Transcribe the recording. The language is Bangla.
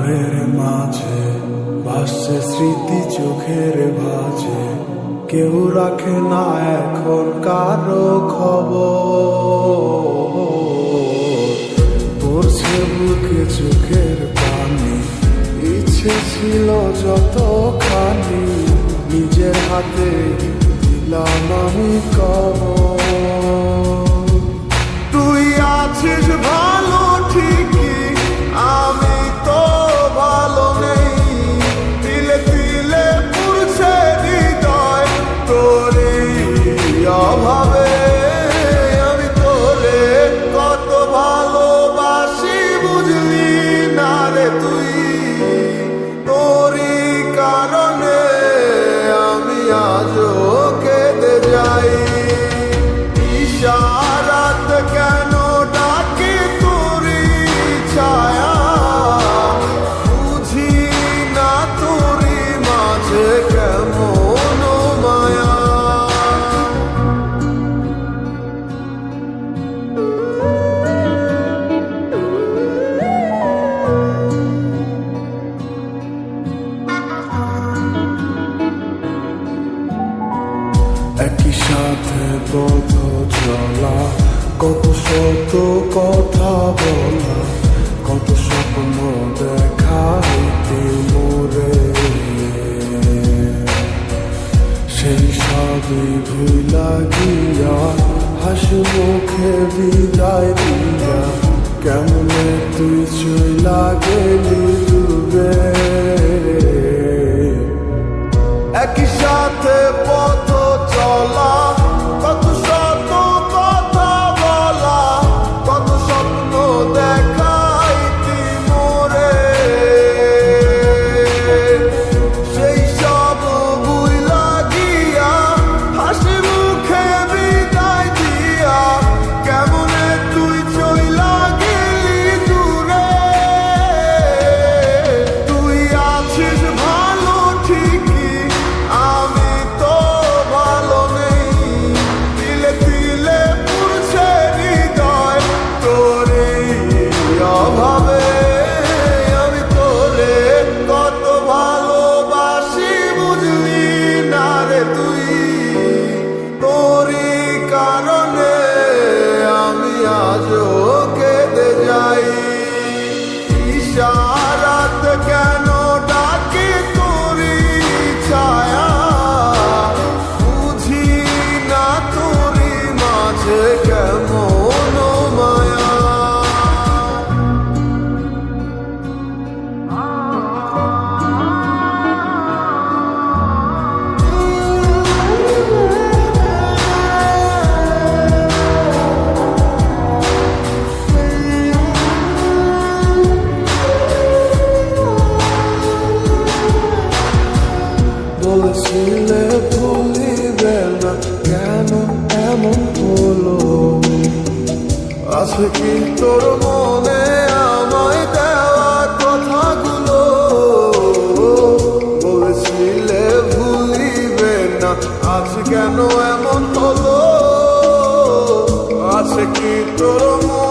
আবের মাঝে ভাসছে স্মৃতি চোখের ভাঁজে, কেউ রাখে না এখন কারো খবর। পড়ছে বুকে চোখের পানি, ইচ্ছে ছিল যতখানি, নিজের হাতে দিলাম আমি কবর। তুই আছিস ভালো ঠিকই, আমি তো ভালো নেই। তিলে তিলে পুড়ছে হৃদয় তোরই অভাবে। আমি তোরে কত ভালোবাসি বুঝলি না রে তুই। তোরই কারণে আমি আজও কেঁদে যাই। ইশারাত কেন ডাকি তোরই ছায়া, বুঝি না তোরই মাঝে কেমন মায়া। একই সাথে পথ চলা, কত শত কথা বলা, কত স্বপ্ন দেখাইতে মোরে। সেই সবই ভুলা গিয়া, হাসি মুখে বিদায় দিয়া, কেমনে তুই চইলা গেলি ডুবে। একই সাথে পথ চলা, কত শত কথা বলা, কত স্বপ্ন দেখাইতি মোরে। সেই সব ভুইলা গিয়া, হাসি মুখে বিদায় দিয়া, কেমনে তুই চইলা গেলি দূরে। তুই আছিস ভালো ঠিকই, আমি তো ভালো নেই। তিলে তিলে পুড়ছে হৃদয় তোরই অভাবে। আমি তোরে কত ভালোবাসি বুঝলি না রে তুই। তোরই কারণে আমি আজও কেঁদে যাই। ইশারাত কেন ডাকি তোরই ছায়া, বুঝি না তোরই মাঝে কেমন মায়া। বলেছিলে ভুলিবে না, কেন এমন হলো? আছে কি তোর মনে আমায় দেওয়া কথাগুলো? বলেছিলে ভুলিবে না, আজ কেন এমন হলো? আছে কি তোর মনে